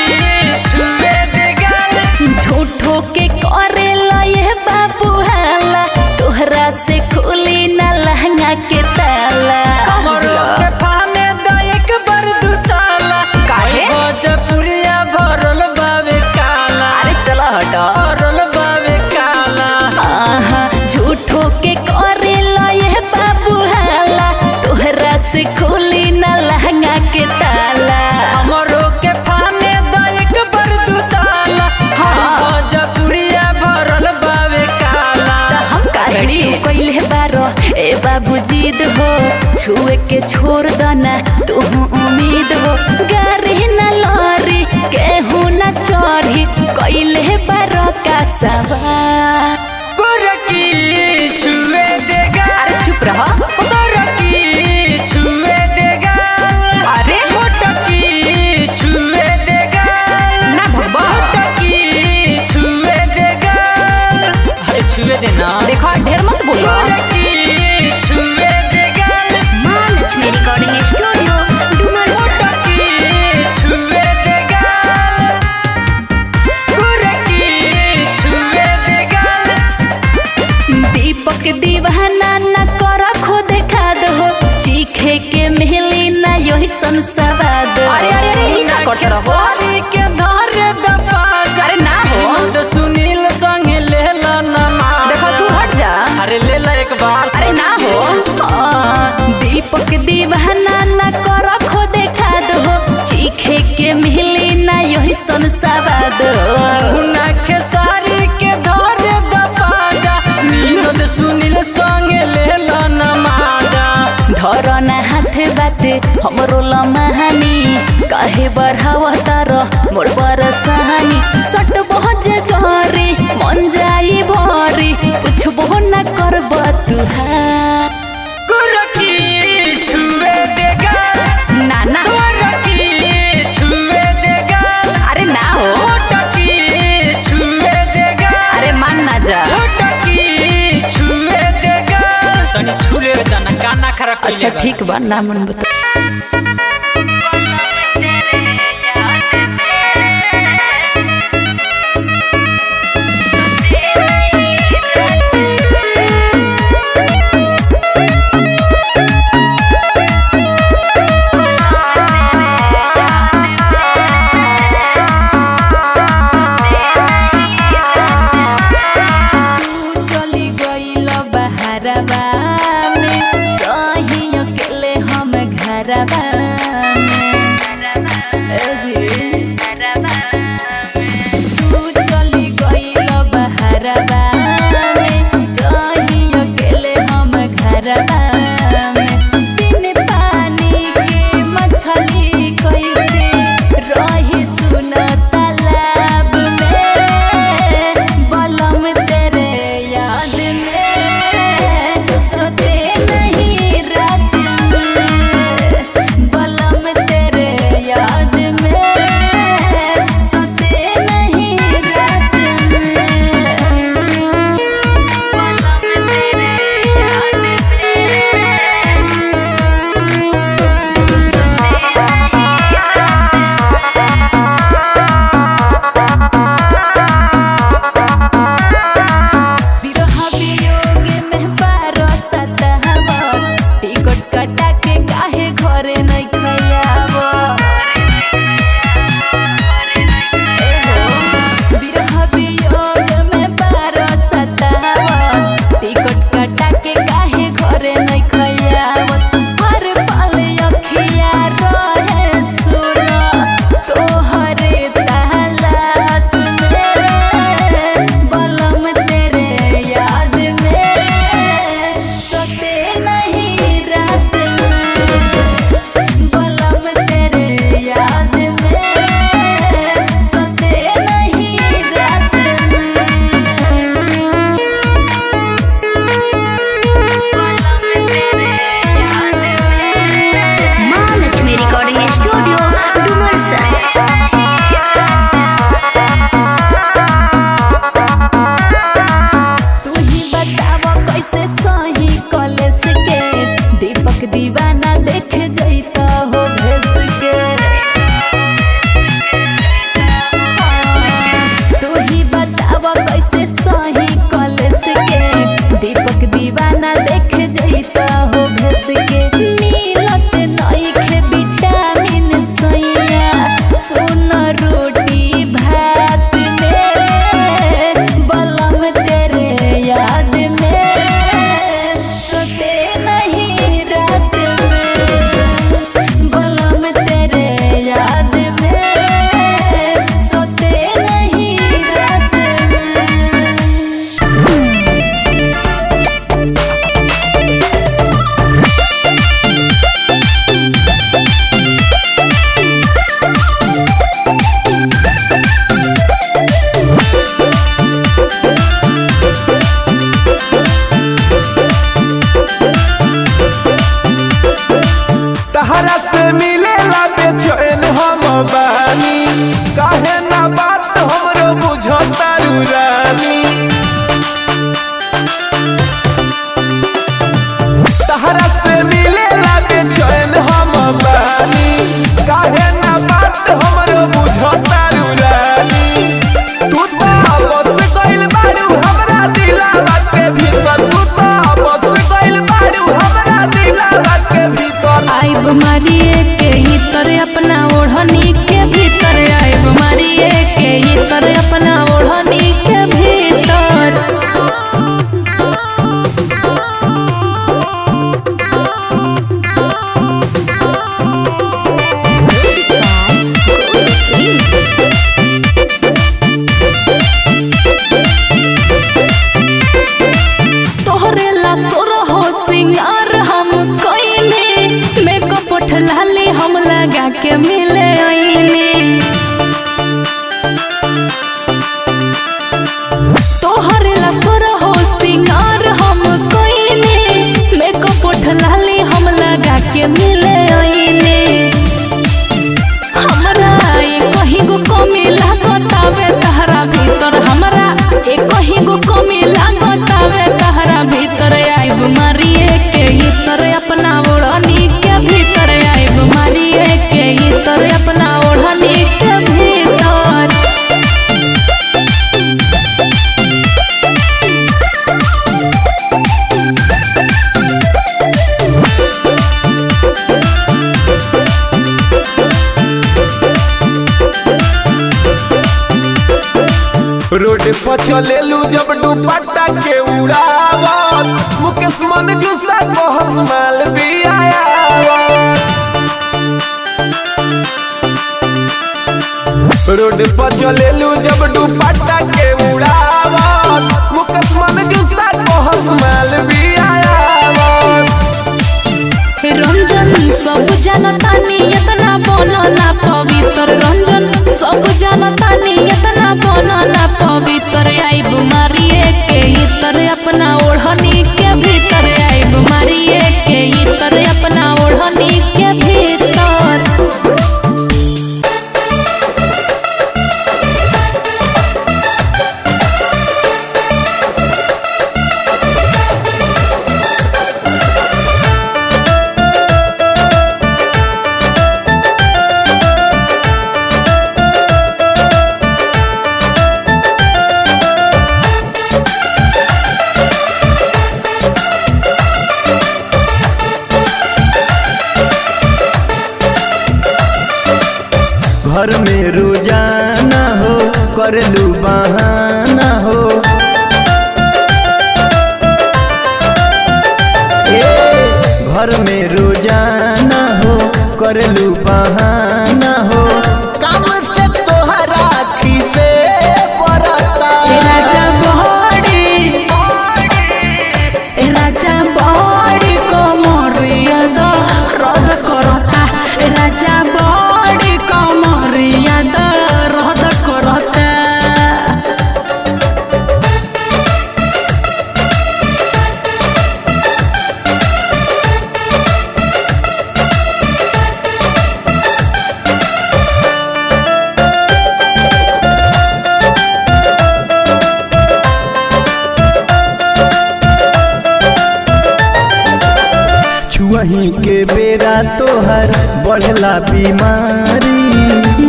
छुवे दे गाल झूठो के करे ये बाबू हाला तोहरा से खुली ना लहंगा के ताला हमरो के फाने द एक बार दुताला काहे? भोजपुरिया भरल बावे काला अरे चलो हटो भरल बावे काला आहा झूठो के करे ये बाबू हाला तोहरा से खुली ना लहंगा के ताला हमरो के फाने द एक बार दुताला हाँ। भोजपुरिया भरल बावे काला त हम काढ़ी कइले बारो ए बाबू जिद हो छुए के छोड़ दना तू उम्मीद हो गारी न लरी केहू न चढ़ी कइले बारो का सवार गुरकी छुवे दे गाल अरे चुप रह गुरकी छुवे दे गाल अरे मोटकी छुवे दे गाल ना भगवा मोटकी छुवे दे गाल अरे छुवे दे ना देखो ढेर मत बोलो गुरकी छुवे दे गाल महालक्ष्मी रिकॉर्डिंग स्टूडियो डुमर मोटकी छुवे दे गाल गुरकी छुए दे गाल दीपक दीवाना न कर खुद खाद हो चीखे के मिली ना यही संसवाद अरे अरे अरे ई का करते रहो सारी के धारे दबाजा अरे ना हो विनोद सुनील संग लेला नमाज देखो तू हट जा अरे लेला एक बार अरे ना हो दीपक दीवाना न कर खुद खाद हो चीखे के मिली ना यही संसवाद उना के सारी के धारे दबाजा विनोद सुनील संग लेला नमाजा धरना हाथ बात हमरो लमहानी काहे बढ़ाव तार मोर बरसानी सट बहुत जरी मन जाई भरी पुछबो न करब तुहार गुरकी छुए दे गाल ना ना गुरकी छुए दे गाल अरे ना हो मोटकी छुए दे गाल अरे मान ना जा छोटकी छुए दे गाल तनी छुले दाना काना खरा अच्छा ठीक बा ना मन बता घरवा तारू रानी तहरा से मिले लागे चैन हम बानी काहे ना बात हमरो बुझो तारू रानी तू तो बस गइल बारू हमरा दिलवा के भीतर तू तो बस गइल बारू हमरा दिलवा के भीतर आइब मारिए के इतर अपना ओढ़नी के भीतर आइब मारिए के इतर अपना ओढ़नी के भीतर तोहरे ला सोरहो सिंगार हम कोइने मेकअप उठलाली हम लगा के मिले आईने तोहरे ला सोरहो सिंगार हम कोइने मेकअप उठलाली हम लगा के मिले आईने हमरा कहीं गो कमी लागतावे तहरा भीतर हमरा कहीं गो कमी लागतावे तहरा भीतर आइब मारिए के इतर अपना ओढ़नी के भीतर आइब मारिए के इतर अपना ओढ़नी के भीतर रोड पर चलेलू जब दुपट्टा के उड़ावत मुकेश मन गुस्सा को हंसमाल भी आयावत रोड पर चलेलू जब दुपट्टा के उड़ावत मुकेश मन गुस्सा को हंसमाल भी आयावत रंजन सब जानतानी इतना बनना पवित्र रंजन सब जानतानी इतना बनना पवित्र आइब मारिए के इतर अपना ओढ़नी के भीतर आइब मारिए के इतर अपना ओढ़नी के भीतर घर में रोजाना हो करलू बहाना हो घर में रोजाना हो करलू बहाना हो काम से तोहरा खीसे पड़ता राजा बड़ी को मरियादा रद करता राजा बड़ी को मरियादा रद करता छुआही के बेरा तोहर बढ़ला बीमारी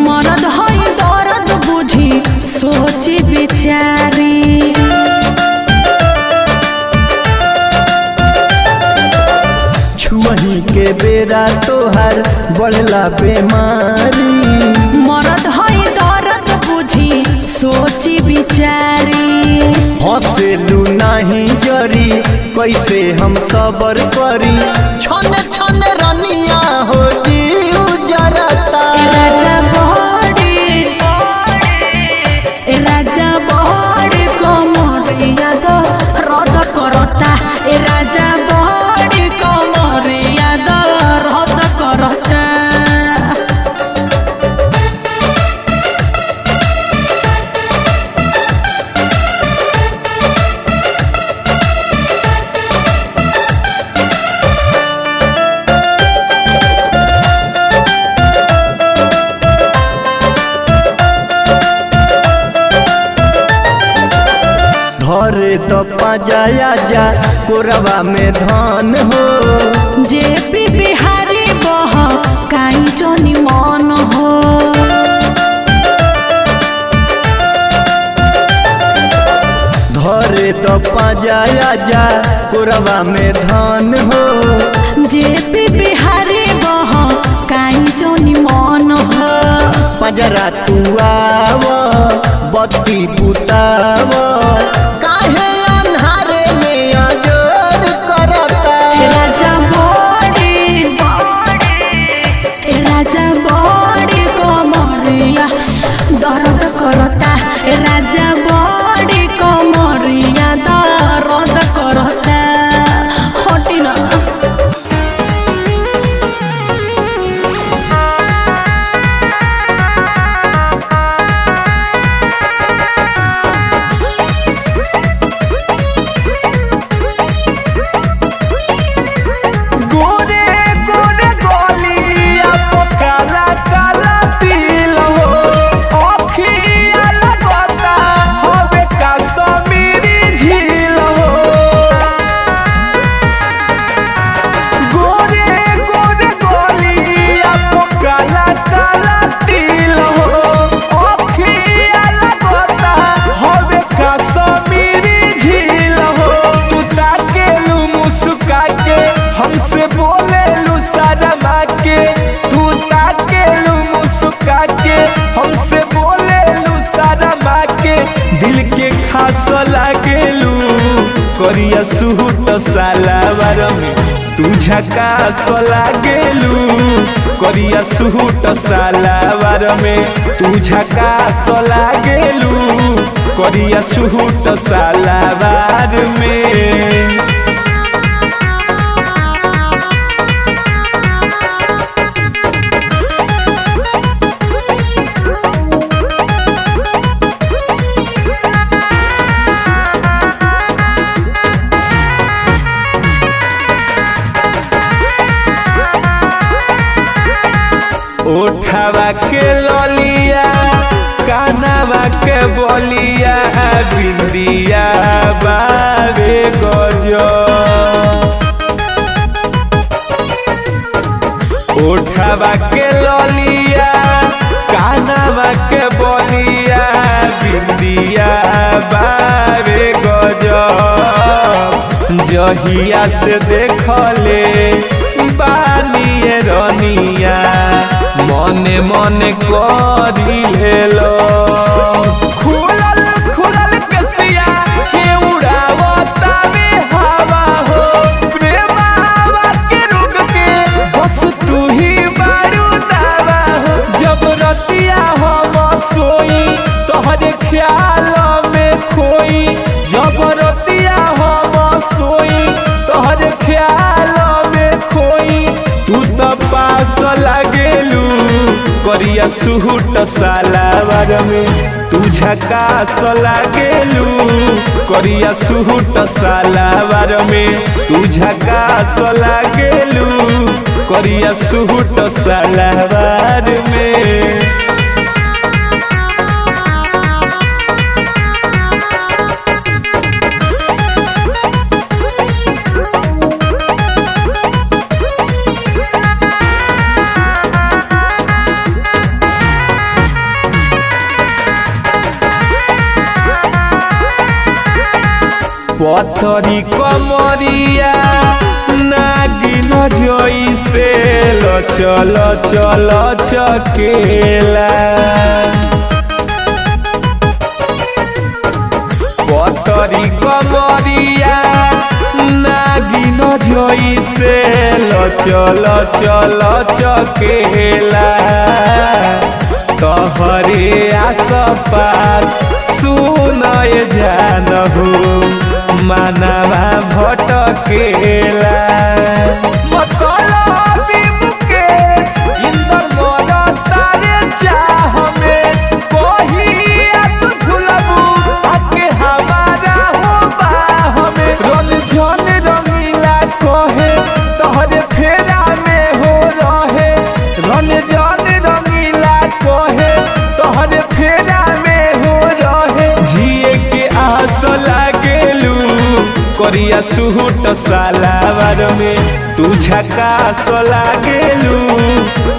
मरद है दर्द बुझी सोची बिचारी छुआही के बेरा तोहर बढ़ला बीमारी मरद है दर्द बुझी सोची बिचारी हंसेलू नहीं जरी कैसे हम सबर करी छन छन रनिया हो जीव जरता राजा बड़ी को मरियादा रद करता राजा बड़ी को मरियादा रद करता धरे तो पजाया जा कोरबा में धान हो जे पी बिहारी बह काई जोनी मन हो धरे तो पजाया जा कोरबा में धान हो जे पी बिहारी बह काई जोनी मन हो पजरा तू आव बत्ती बुताव काहे अन्हारे में अजोर करता राजा बड़ी कमरिया दर्द करता राजा बड़ी कमरिया दर्द करता हटी ना गोरे गोरे गोलिया तो काला काला तिल हो अखिया लगता हवे कश्मीरी झील हो गोरे गोरे गोलिया तो काला काला तिल हो अखिया लगता हवे कश्मीरी झील हो तू ताकेलू मुस्का के हमसे बोलेलू शर्मा के तू ताकेलू मुस्का के हमसे बोलेलू शर्मा के दिल के खास लागेलू करिया सूट सालावार में तू झकास लागेलू करिया सूट सालावार में तू झकास लागेलू करिया सूट सालावार में उठावा के ललिया कानावा के बोलिया बिंदिया बाबे गजो उठावा के ललिया कानावा के बोलिया बिंदिया बाबे गजो जहिया से देखले बानिए रनिया मने मने करी लेलो खुलल खुलल कसिया के उड़ावता में हवा हो प्रेमावा के रुक के बस तू ही बारू दावा हो जब रतिया हम सोई तोहरे ख्याल में खोई जब रतिया हम सोई तोहरे ख्याल में खोई तू तो पास लागेलू करिया सूट सालावार में तू झकास लागेलू करिया सूट सालावार में तू झकास लागेलू करिया सूट सालावार में पथरी कमरिया नागिन जइसे चल चल चकेला पथरी कमरिया नागिन जइसे चल चल चकेला तोहरे आस पास सुनय जानहु मानवा भटकेला मतलबी मुकेश इंदर मोर तारे चाह में कहिया तू झुलबू आके हमारा हो बाह में रन झन रंगीला कहे तोहरे फेरा में हो रहे रन झन रंगीला कहे तोहरे फेरा में हो रहे जिए के आस करिया सूट सालावार में तू झकास लागेलू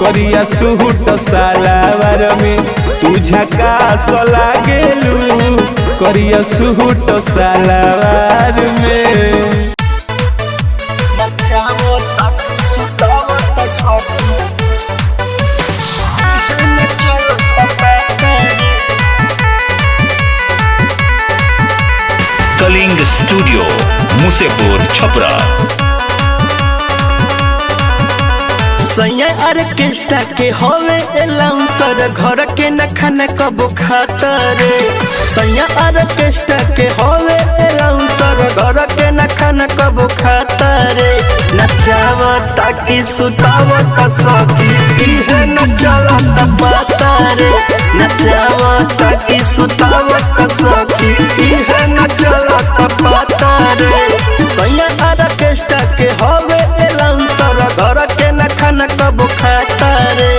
करिया सूट सालावार में तू झकास लागेलू करिया सूट सालावार में कलिंग स्टूडियो मुसेपुर छपरा। सैया ऑर्केस्ट्रा के होवे एलाउंसर घर के न खाना कबो खाता रे। सैया ऑर्केस्ट्रा के होवे एलाउंसर घर के न खाना कबो खाता रे। नचावता की सुतावता सखी इहे नचलता पाता रे। नचावता की सुतावता सखी इहे नचलता पाता रे। सैया ऑर्केस्ट्रा के होवे एलाउंसर घर के न खाना कबो खाता रे।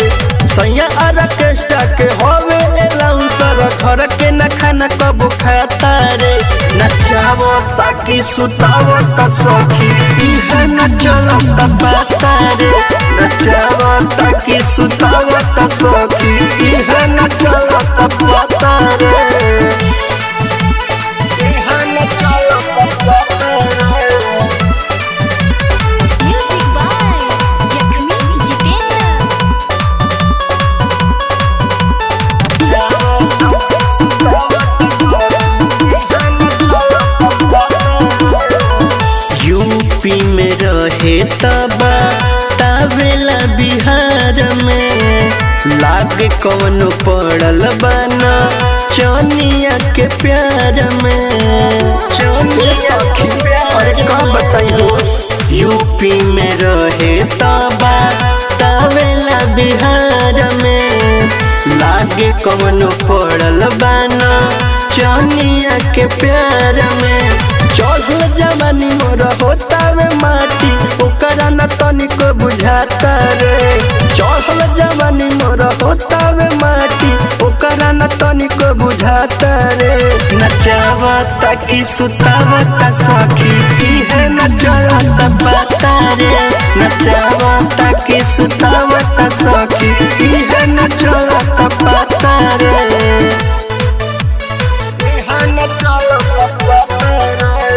सैया ऑर्केस्ट्रा के होवे एलाउंसर घर के न खाना कबो खाता रे। नचावता की सुतावता सखी इहे नचलता पाता रे। नचावता की सुतावता सखी इहे नचलता पाता रे। इहे नचलता पाता रे। म्यूजिक बाय जखमी जितेंद्र। यूपी में रहे तबा तावेला बिहार में लागे कौन पड़ल बना चनिया के प्यार में। चनिया सखी अरे का बताइयो यूपी में रहे तबा तावेला बिहार में लागे कौन पड़ल बना चनिया के प्यार में। चढ़ल जवानी मोर होतावे माटी ओकरा न तनिको बुझाता रे। चढ़ल जवानी मोर होतावे माटी ओकरा न तनिको बुझाता रे। नचावता की सुतावता सखी इहे नचलता पाता रे। नचावता की सुतावता सखी इहे नचलता पाता रे। इहे नचलता पाता रे।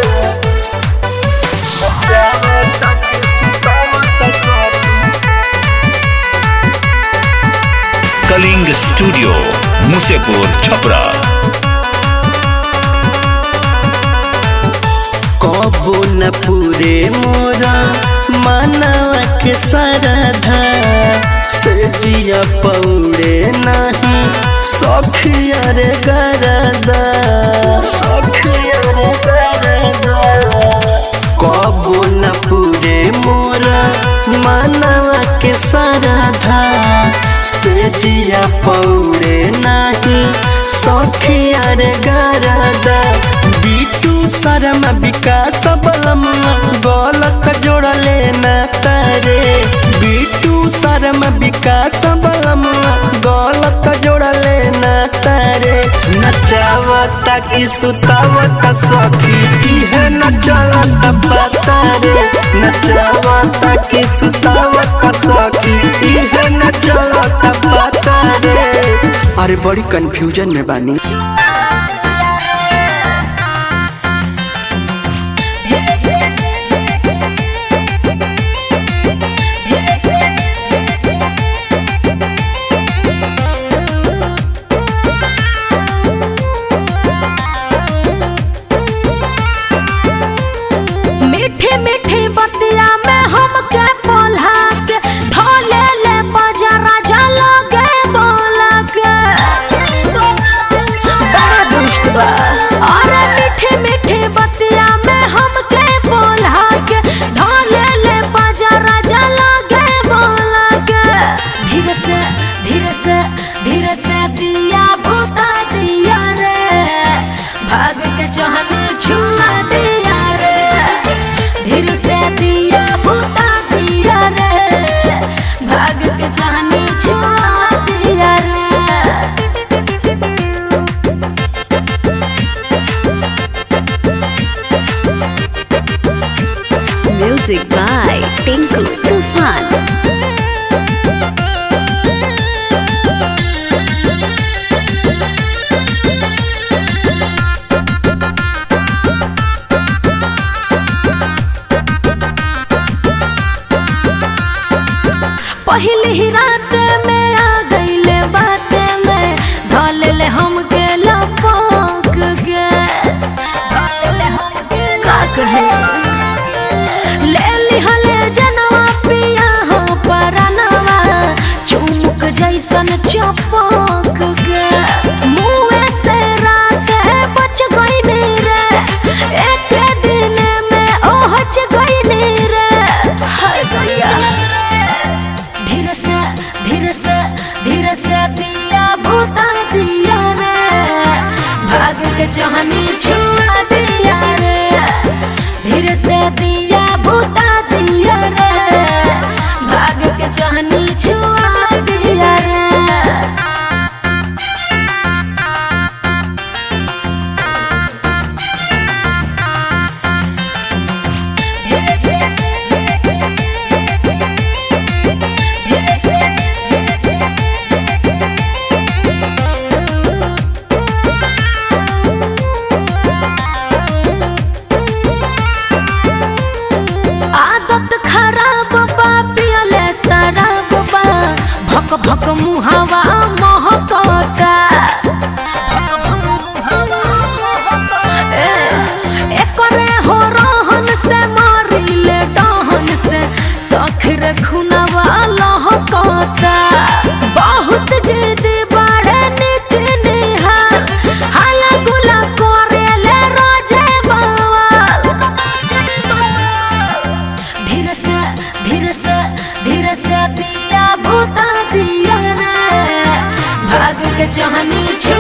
कलिंग स्टूडियो मुसेपुर छपरा। कबो न पूरे मोरा मानवा के सरधा से जिया पौड़े नहीं सखिया रे गरदा। सखिया रे गरदा कबो न पूरे मोरा मानवा के सरधा से जिया पौड़े नहीं सखिया रे गरदा। बीटू शर्मा विकास बलमा गलत जोड़ले न तारे। बीटू शर्मा विकास बलमा गलत जोड़ले न तारे। नचावता की सुतावता सखी इहे नचलता पाता रे। नचावता की सुतावता सखी इहे नचलता पाता रे। अरे बड़ी कंफ्यूजन में बानी। मीठी मीठी बतिया में हमके बोला के धोले ले बजरा जलो गे बोला के बड़ा दुष्ट बा। अरे मीठी मीठी बतिया में हमके बोला के धोले ले बजरा जलो गे बोला के। धीरे से धीरे से धीरे से दिया भूता दिया रे भाग के जहन छुआ दिया रे। धीरे से दिया भूता दिया रे भाग के जानी छुआ दिया रे। Music by Tinku Tufan. पहले ही रात में आ गईले बाते में धोले हमके लपक के का कहे ले लिहले जनवा पिया हो परनवा चुमुक जैसन चपक के मुँह से रात बच गई रे एक दिन में ओहच गई रे हाय गया धीरे से दिया भूता दिया रे भाग के चाहनी छुआ दिया रे धीरे से दिया भूता दिया रे भाग के चाहनी छुआ दिया रे भक भक मुहावा महकता एकरे हो रहन से मारिले डहन से सखर खुनवा लहकता बहुत जिद बाड़े नीति निहार हाला गुला करेले रोजे बवाल धीरे से दिया भूता दिया रे भाग के चाहनी छू